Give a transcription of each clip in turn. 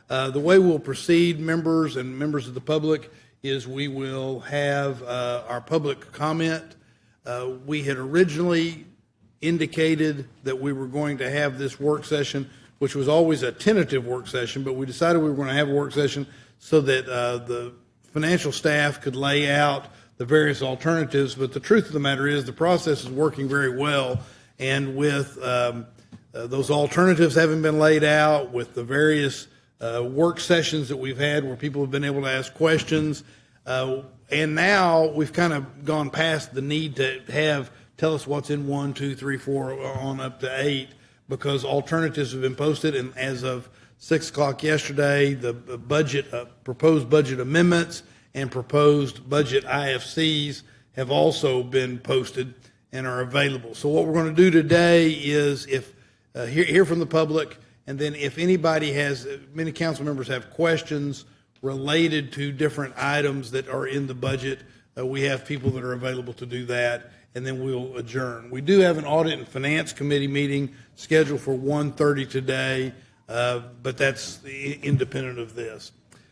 The way we'll proceed, members and members of the public, is we will have our public comment. We had originally indicated that we were going to have this work session, which was always a tentative work session, but we decided we were going to have a work session so that the financial staff could lay out the various alternatives. But the truth of the matter is the process is working very well, and with those alternatives having been laid out, with the various work sessions that we've had where people have been able to ask questions, and now we've kind of gone past the need to tell us what's in 1, 2, 3, 4 on up to 8, because alternatives have been posted, and as of 6 o'clock yesterday, the proposed budget amendments and proposed budget IFCs have also been posted and are available. So what we're going to do today is hear from the public, and then if anybody many council members have questions related to different items that are in the budget, we have people that are available to do that, and then we'll adjourn. We do have an Audit and Finance Committee meeting scheduled for 1:30 today, but that's independent of this.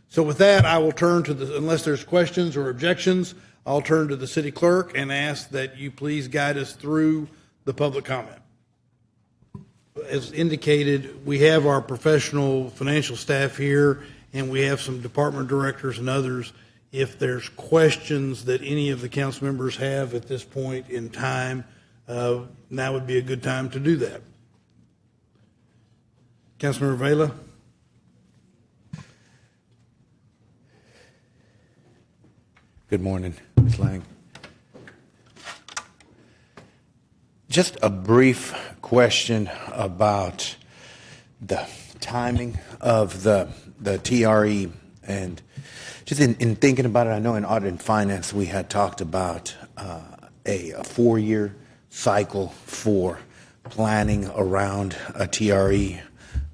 So with that, I will turn to unless there's questions or objections, I'll turn to the city clerk and ask that you please guide us through the public comment. As indicated, we have our professional financial staff here, and we have some department directors and others. If there's questions that any of the council members have at this point in time, now would be a good time to do that. Councilmember Vela. Good morning, Ms. Lang. Just a brief question about the timing of the TRE, and just in thinking about it, I know in Audit and Finance we had talked about a 4-year cycle for planning around a TRE.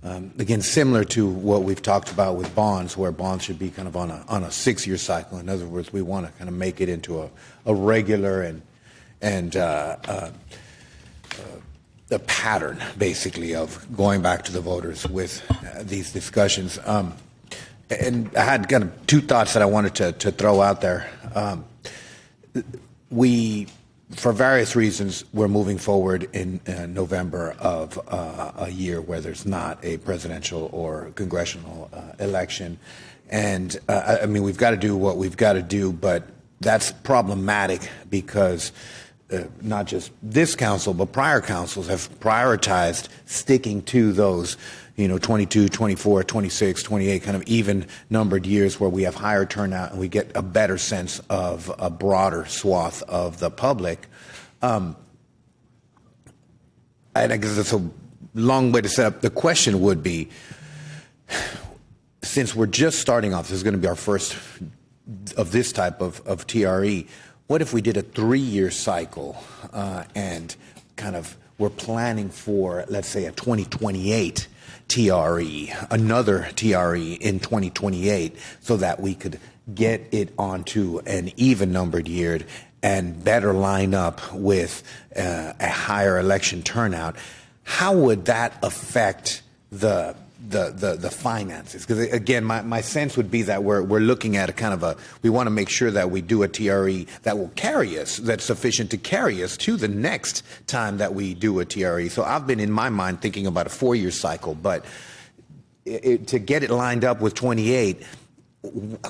Again, similar to what we've talked about with bonds, where bonds should be kind of on a 6-year cycle. In other words, we want to kind of make it into a regular and a pattern, basically, of going back to the voters with these discussions. And I had kind of 2 thoughts that I wanted to throw out there. For various reasons, we're moving forward in November of a year where there's not a presidential or congressional election. And I mean, we've got to do what we've got to do, but that's problematic because not just this council, but prior councils have prioritized sticking to those 22, 24, 26, 28 kind of even numbered years where we have higher turnout and we get a better sense of a broader swath of the public. And I guess it's a long way to set up. The question would be, since we're just starting off, this is going to be our first of this type of TRE, what if we did a 3-year cycle and kind of we're planning for, let's say, a 2028 TRE, another TRE in 2028, so that we could get it onto an even numbered year and better line up with a higher election turnout? How would that affect the finances? Because again, my sense would be that we're looking at a kind of we want to make sure that we do a TRE that will carry us, that's sufficient to carry us to the next time that we do a TRE. So I've been in my mind thinking about a 4-year cycle, but to get it lined up with 28,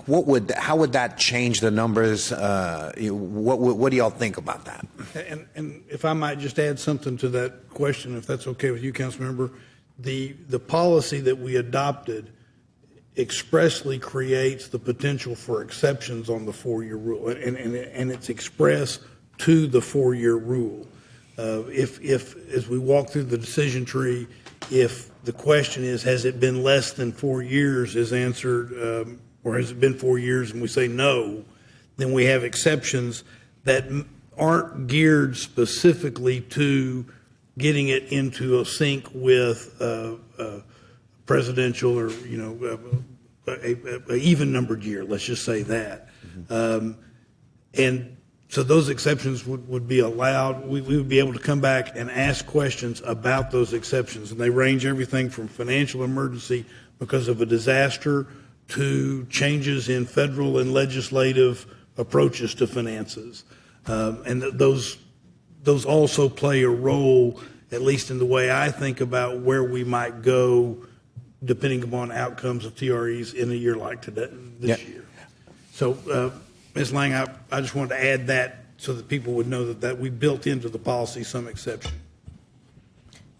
how would that change the numbers? What do y'all think about that? And if I might just add something to that question, if that's okay with you, Councilmember. The policy that we adopted expressly creates the potential for exceptions on the 4-year rule, and it's expressed to the 4-year rule. If as we walk through the decision tree, if the question is, has it been less than 4 years, is answered, or has it been 4 years, and we say no, then we have exceptions that aren't geared specifically to getting it into a sync with presidential or a even numbered year. Let's just say that, and so those exceptions would be allowed. We would be able to come back and ask questions about those exceptions, and they range everything from financial emergency, because of a disaster to changes in federal and legislative approaches to finances. And those also play a role, at least in the way I think about where we might go depending upon outcomes of TREs in a year like today, this year. So, Ms. Lang, I just wanted to add that so that people would know that we built into the policy some exception.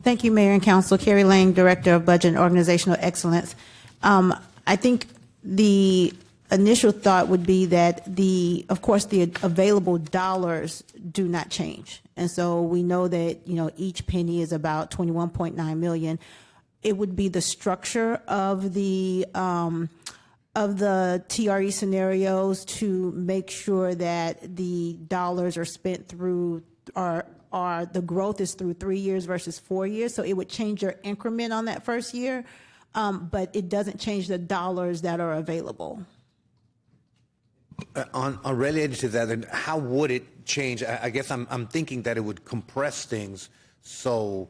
Thank you, Mayor and Council. Carrie Lang, Director of Budget and Organizational Excellence. I think the initial thought would be that of course, the available dollars do not change. And so we know that, each penny is about $21.9 million. It would be the structure of the TRE scenarios to make sure that the dollars are spent through the growth is through 3 years versus 4 years. So it would change your increment on that first year, but it doesn't change the dollars that are available. On related to that, how would it change? I guess I'm thinking that it would compress things so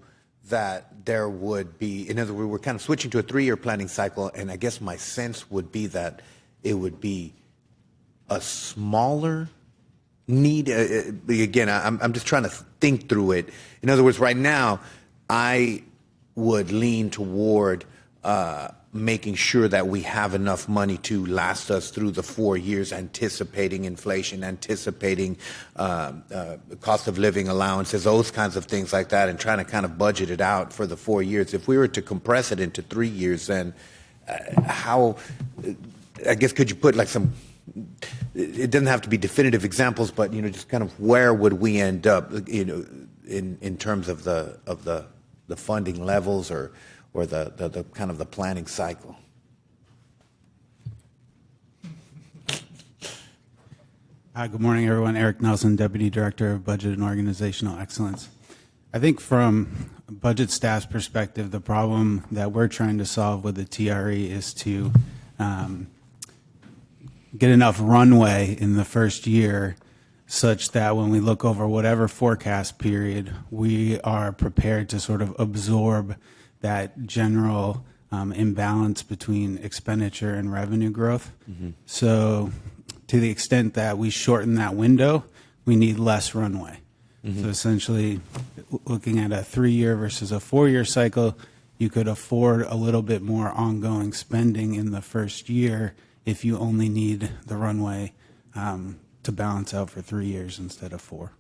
that there would be, in other words, we're kind of switching to a 3-year planning cycle, and I guess my sense would be that it would be a smaller need. Again, I'm just trying to think through it. In other words, right now, I would lean toward making sure that we have enough money to last us through the 4 years, anticipating inflation, anticipating cost of living allowances, those kinds of things like that, and trying to kind of budget it out for the 4 years. If we were to compress it into 3 years, then how, I guess, could you put like some, it doesn't have to be definitive examples, but, just kind of where would we end up, in terms of the funding levels or the kind of the planning cycle? Hi, good morning, everyone. Eric Nelson, Deputy Director of Budget and Organizational Excellence. I think from a budget staff's perspective, the problem that we're trying to solve with the TRE is to get enough runway in the first year such that when we look over whatever forecast period, we are prepared to sort of absorb that general imbalance between expenditure and revenue growth. Mm-hmm. So to the extent that we shorten that window, we need less runway. Mm-hmm. So essentially, looking at a 3-year versus a 4-year cycle, you could afford a little bit more ongoing spending in the first year if you only need the runway to balance out for 3 years instead of 4.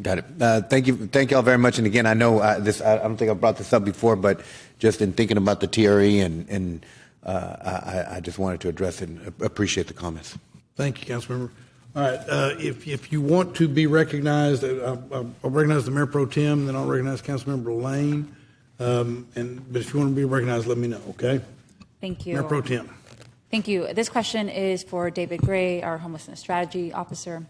Got it. Thank you all very much. And again, I know I don't think I brought this up before, but just in thinking about the TRE, and I just wanted to address it and appreciate the comments. Thank you, Councilmember. All right, if you want to be recognized, I'll recognize the Mayor Pro Tem, then I'll recognize Councilmember Lane. But if you want to be recognized, let me know, okay? Thank you. Mayor Pro Tem. Thank you. This question is for David Gray, our Homelessness Strategy Officer.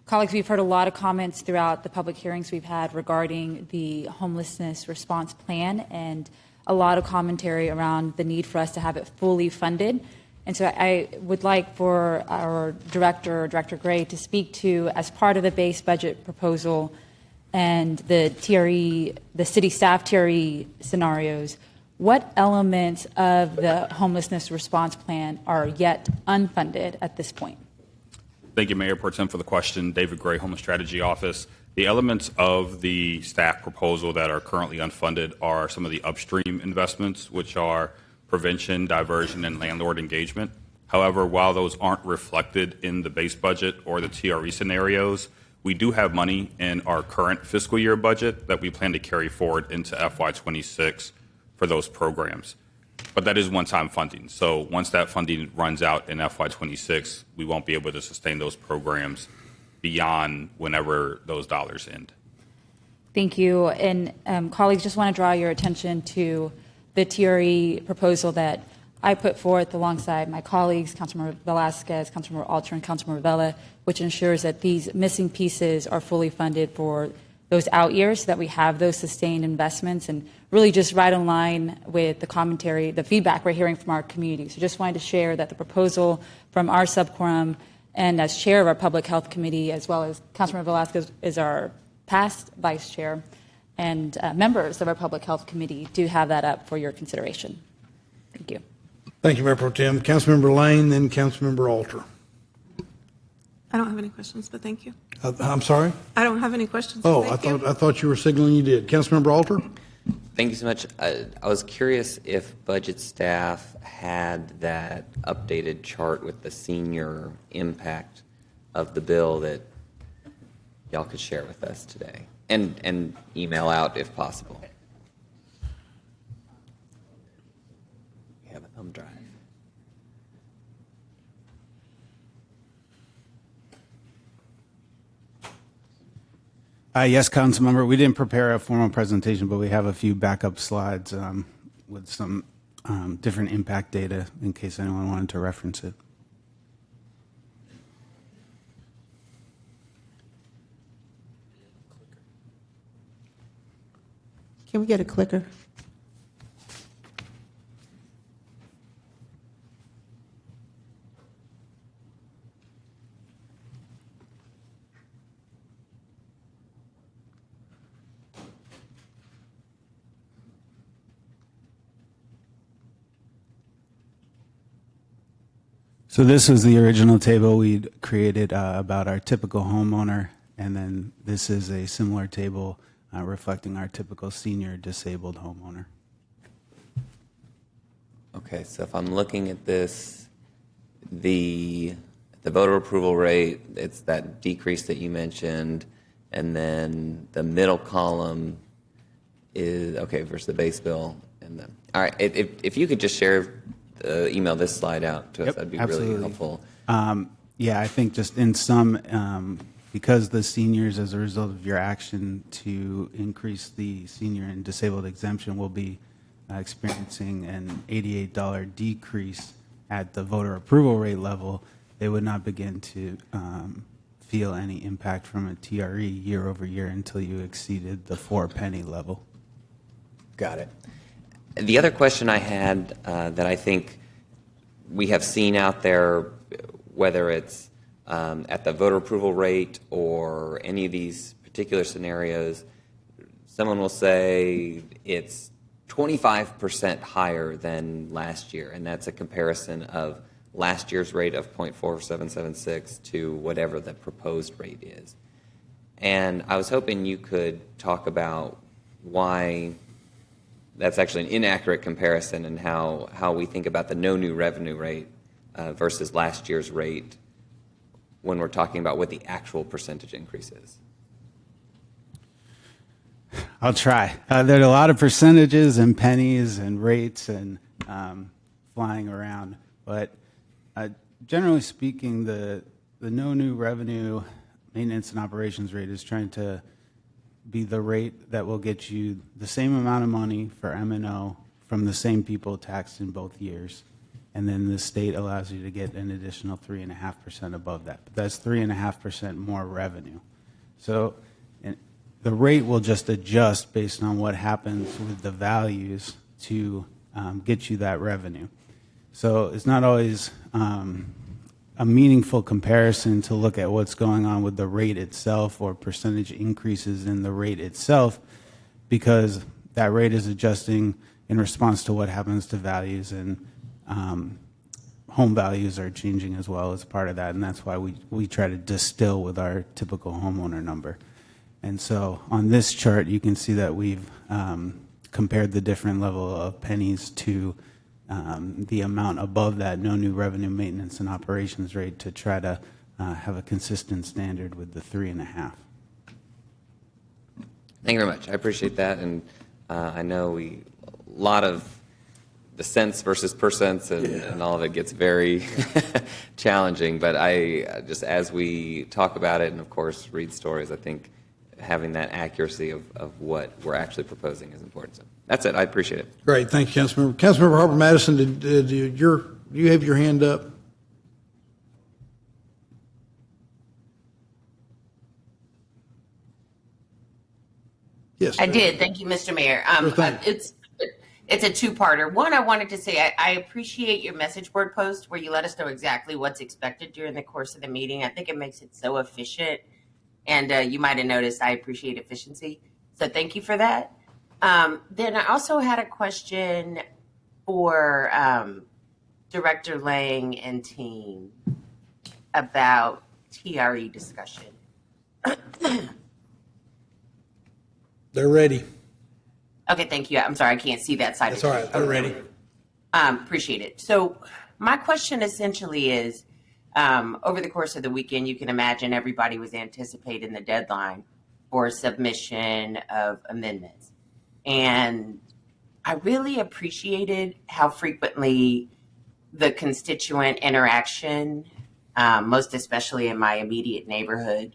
Colleagues, we've heard a lot of comments throughout the public hearings we've had regarding the homelessness response plan, and a lot of commentary around the need for us to have it fully funded. And so I would like for our Director Gray, to speak to, as part of the base budget proposal and the TRE, the city staff TRE scenarios, what elements of the homelessness response plan are yet unfunded at this point? Thank you, Mayor Pro Tem, for the question. David Gray, Homeless Strategy Office. The elements of the staff proposal that are currently unfunded are some of the upstream investments, which are prevention, diversion, and landlord engagement. However, while those aren't reflected in the base budget or the TRE scenarios, we do have money in our current fiscal year budget that we plan to carry forward into FY26 for those programs. But that is one-time funding. So once that funding runs out in FY26, we won't be able to sustain those programs beyond whenever those dollars end. Thank you. And colleagues, just want to draw your attention to the TRE proposal that I put forth alongside my colleagues, Councilmember Velasquez, Councilmember Alter, and Councilmember Vela, which ensures that these missing pieces are fully funded for those out years so that we have those sustained investments, and really just right in line with the commentary, the feedback we're hearing from our community. So just wanted to share that the proposal from our subquorum, and as chair of our Public Health Committee, as well as Councilmember Velasquez is our past vice chair, and members of our Public Health Committee do have that up for your consideration. Thank you. Thank you, Mayor Pro Tem. Councilmember Lane, then Councilmember Alter. I don't have any questions, but thank you. I'm sorry? I don't have any questions. but Oh, thank you. I thought you were signaling you did. Councilmember Alter? Thank you so much. I was curious if budget staff had that updated chart with the senior impact of the bill that y'all could share with us today, and email out if possible. We have a thumb drive. Yes, Councilmember, we didn't prepare a formal presentation, but we have a few backup slides with some different impact data in case anyone wanted to reference it. Can we get a clicker? So this was the original table we'd created about our typical homeowner, and then this is a similar table reflecting our typical senior disabled homeowner. Okay, so if I'm looking at this, the voter approval rate, it's that decrease that you mentioned, and then the middle column is, okay, versus the base bill. And then, all right, if you could just share, email this slide out to us, Yep, that'd be absolutely. really helpful. Yeah, I think just in some, because the seniors, as a result of your action to increase the senior and disabled exemption, will be experiencing an $88 decrease at the voter approval rate level, they would not begin to feel any impact from a TRE year over year until you exceeded the 4-penny level. Got it. The other question I had that I think we have seen out there, whether it's at the voter approval rate or any of these particular scenarios, someone will say it's 25% higher than last year, and that's a comparison of last year's rate of 0.4776 to whatever the proposed rate is. And I was hoping you could talk about why that's actually an inaccurate comparison and how we think about the no new revenue rate versus last year's rate when we're talking about what the actual percentage increase is. I'll try. There are a lot of percentages and pennies and rates and flying around, but generally speaking, the no new revenue maintenance and operations rate is trying to be the rate that will get you the same amount of money for M&O from the same people taxed in both years. And then the state allows you to get an additional 3.5% above that. But that's 3.5% more revenue. So the rate will just adjust based on what happens with the values to get you that revenue. So it's not always a meaningful comparison to look at what's going on with the rate itself or percentage increases in the rate itself, because that rate is adjusting in response to what happens to values, and home values are changing as well as part of that, and that's why we try to distill with our typical homeowner number. And so on this chart, you can see that we've compared the different level of pennies to the amount above that no new revenue maintenance and operations rate to try to have a consistent standard with the 3.5. Thank you very much. I appreciate that, and I know a lot of the cents versus percents and all of it gets very challenging, but I just, as we talk about it and of course read stories, I think having that accuracy of what we're actually proposing is important. So that's it. I appreciate it. Great, thank you, Councilmember. Councilmember Harper Madison, did you have your hand up? Yes. I did. Thank you, Mr. Mayor. Sure thing. It's a two-parter. One, I wanted to say I appreciate your message board post where you let us know exactly what's expected during the course of the meeting. I think it makes it so efficient. And you might have noticed I appreciate efficiency. So thank you for that. Then I also had a question for Director Lang and team about TRE discussion? They're ready. Okay, thank you. I'm sorry, I can't see that side. That's all right. They're ready. Appreciate it. So my question essentially is, over the course of the weekend, you can imagine everybody was anticipating the deadline for submission of amendments. And I really appreciated how frequently the constituent interaction, most especially in my immediate neighborhood,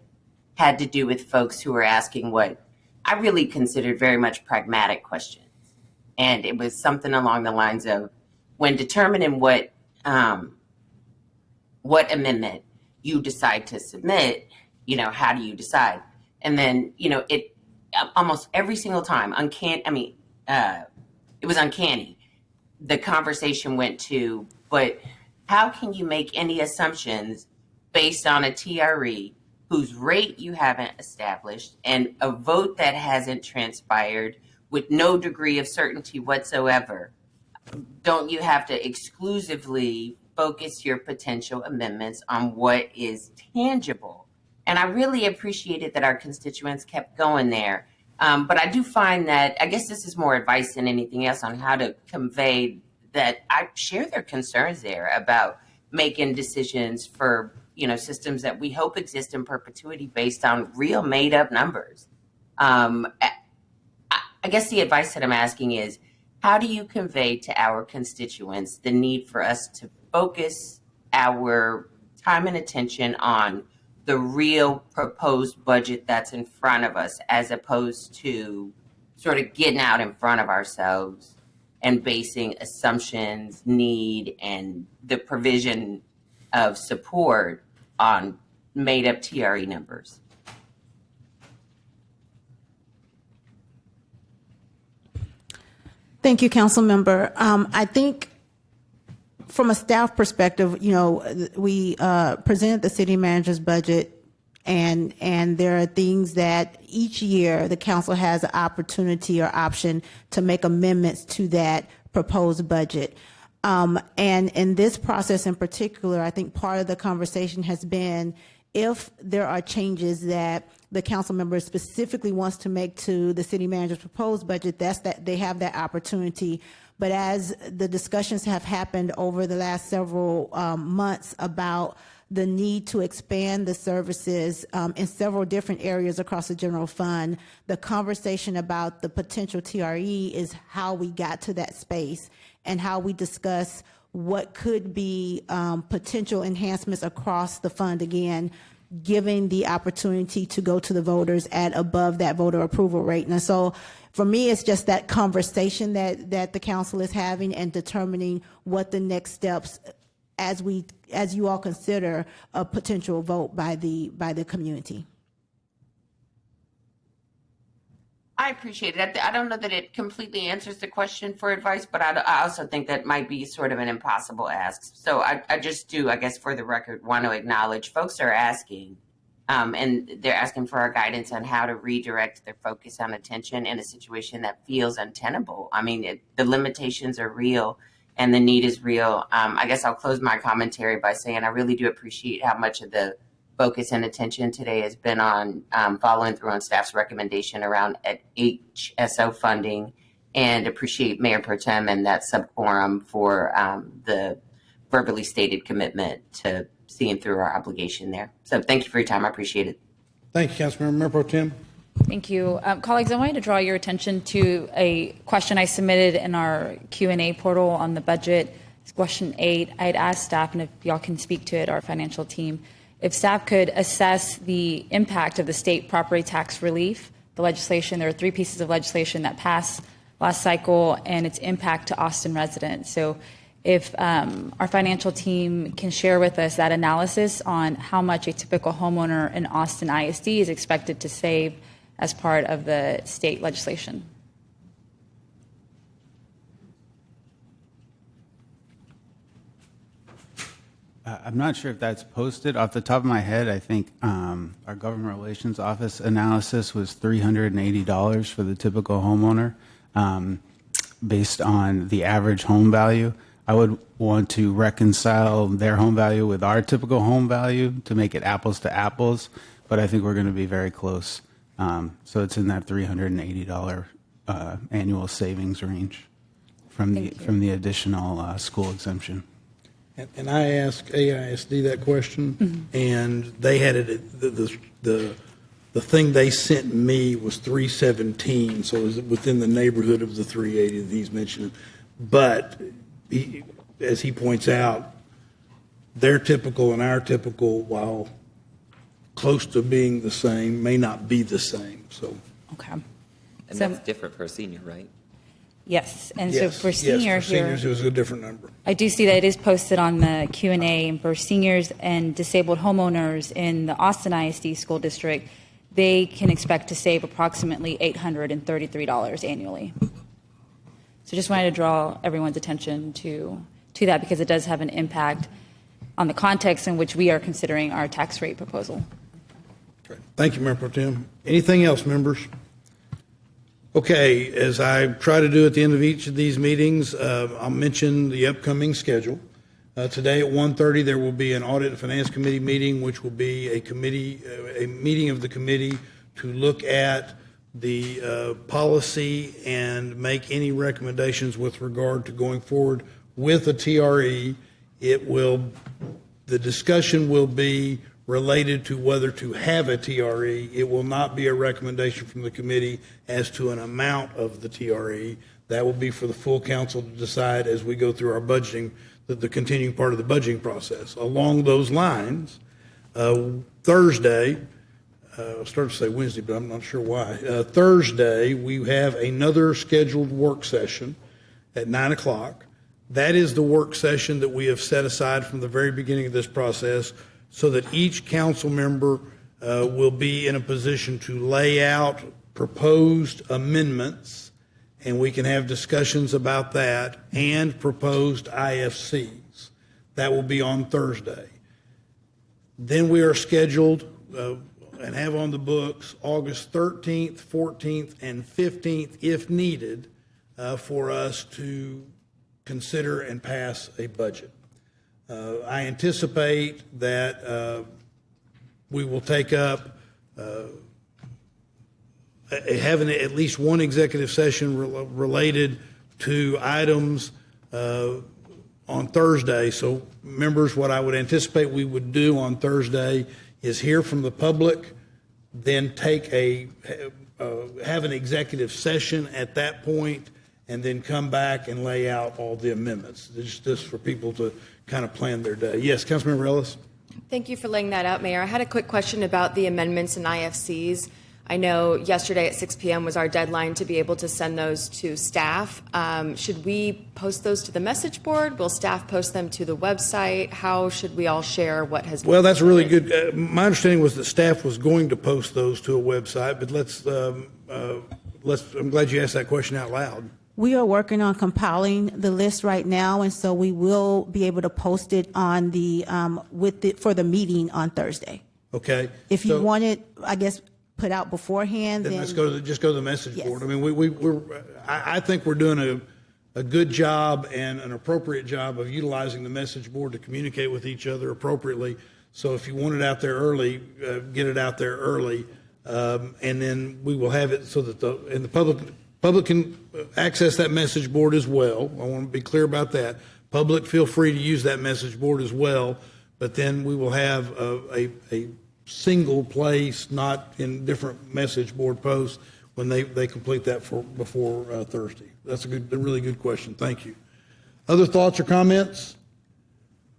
had to do with folks who were asking what I really considered very much pragmatic questions. And it was something along the lines of, when determining what amendment you decide to submit, how do you decide? And then, it almost every single time, it was uncanny. The conversation went to, but how can you make any assumptions based on a TRE whose rate you haven't established and a vote that hasn't transpired with no degree of certainty whatsoever? Don't you have to exclusively focus your potential amendments on what is tangible? And I really appreciated that our constituents kept going there. But I do find that, I guess this is more advice than anything else on how to convey that I share their concerns there about making decisions for, systems that we hope exist in perpetuity based on real made up numbers. I guess the advice that I'm asking is, how do you convey to our constituents the need for us to focus our time and attention on the real proposed budget that's in front of us, as opposed to sort of getting out in front of ourselves and basing assumptions, need, and the provision of support on made up TRE numbers? Thank you, Council Member. I think from a staff perspective, we presented the city manager's budget, and there are things that each year the council has an opportunity or option to make amendments to that proposed budget. And in this process in particular, I think part of the conversation has been, if there are changes that the council member specifically wants to make to the city manager's proposed budget, that they have that opportunity. But as the discussions have happened over the last several months about the need to expand the services in several different areas across the general fund, the conversation about the potential TRE is how we got to that space and how we discuss what could be potential enhancements across the fund, again, giving the opportunity to go to the voters at above that voter approval rate. And so for me, it's just that conversation that the council is having and determining what the next steps, as you all consider a potential vote by the community. I appreciate it. I don't know that it completely answers the question for advice, but I also think that might be sort of an impossible ask. So I just do, I guess, for the record, want to acknowledge folks are asking, and they're asking for our guidance on how to redirect their focus on attention in a situation that feels untenable. I mean, the limitations are real and the need is real. I guess I'll close my commentary by saying I really do appreciate how much of the focus and attention today has been on following through on staff's recommendation around HSO funding, and appreciate Mayor Pro Tem and that subquorum for the verbally stated commitment to seeing through our obligation there. So thank you for your time. I appreciate it. Thank you, Councilmember. Mayor Pro Tem. Thank you. Colleagues, I wanted to draw your attention to a question I submitted in our Q&A portal on the budget. It's question 8. I had asked staff, and if y'all can speak to it, our financial team, if staff could assess the impact of the state property tax relief, the legislation. There are 3 pieces of legislation that passed last cycle, and its impact to Austin residents. So if our financial team can share with us that analysis on how much a typical homeowner in Austin ISD is expected to save as part of the state legislation. I'm not sure if that's posted. Off the top of my head, I think our government relations office analysis was $380 for the typical homeowner based on the average home value. I would want to reconcile their home value with our typical home value to make it apples to apples, but I think we're going to be very close. So it's in that $380 annual savings range from the additional school exemption. And I asked AISD that question, and they had it, the thing they sent me was 317, so it was within the neighborhood of the 380 that he's mentioning. But as he points out, their typical and our typical, while close to being the same, may not be the same, so. Okay. And So- that's different for a senior, right? Yes, and so Yes, for yes, senior for here, seniors, it was a different number. I do see that it is posted on the Q&A for seniors and disabled homeowners in the Austin ISD School District. They can expect to save approximately $833 annually. So just wanted to draw everyone's attention to that because it does have an impact on the context in which we are considering our tax rate proposal. Great. Thank you, Mayor Pro Tem. Anything else, members? Okay, as I try to do at the end of each of these meetings, I'll mention the upcoming schedule. Today at 1:30, there will be an Audit and Finance Committee meeting, which will be a meeting of the committee to look at the policy and make any recommendations with regard to going forward with a TRE. The discussion will be related to whether to have a TRE. It will not be a recommendation from the committee as to an amount of the TRE. That will be for the full council to decide as we go through our budgeting, the continuing part of the budgeting process. Along those lines, Thursday, I started to say Wednesday, but I'm not sure why. Thursday, we have another scheduled work session at 9 o'clock. That is the work session that we have set aside from the very beginning of this process so that each council member will be in a position to lay out proposed amendments, and we can have discussions about that, and proposed IFCs. That will be on Thursday. Then we are scheduled and have on the books August 13th, 14th, and 15th, if needed, for us to consider and pass a budget. I anticipate that we will take up having at least one executive session related to items on Thursday. So, members, what I would anticipate we would do on Thursday is hear from the public, then have an executive session at that point, and then come back and lay out all the amendments, just for people to kind of plan their day. Yes, Councilmember Ellis? Thank you for laying that out, Mayor. I had a quick question about the amendments and IFCs. I know yesterday at 6 p.m. was our deadline to be able to send those to staff. Should we post those to the message board? Will staff post them to the website? How should we all share what has been? Well, that's really good. My understanding was that staff was going to post those to a website, but I'm glad you asked that question out loud. We are working on compiling the list right now, and so we will be able to post it on for the meeting on Thursday. Okay. If you want it, I guess, put out beforehand, Then then let's go to the message Yes. board. I mean, I think we're doing a good job and an appropriate job of utilizing the message board to communicate with each other appropriately. So if you want it out there early, get it out there early, and then we will have it so that the public can access that message board as well. I want to be clear about that. Public, feel free to use that message board as well, but then we will have a single place, not in different message board posts, when they complete that before Thursday. That's a really good question. Thank you. Other thoughts or comments?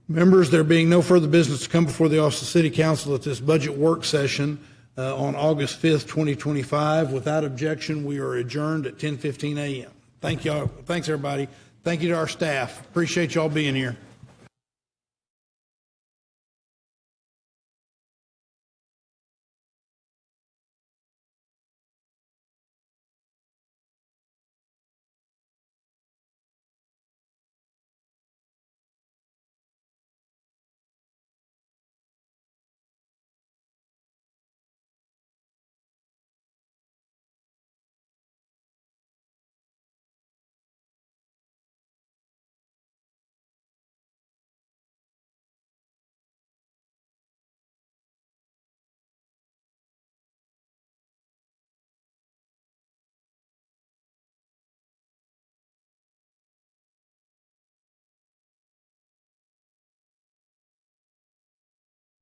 Members, there being no further business to come before the Office of City Council at this budget work session on August 5th, 2025. Without objection, we are adjourned at 10:15 a.m. Thank y'all. Thanks, everybody. Thank you to our staff. Appreciate y'all being here.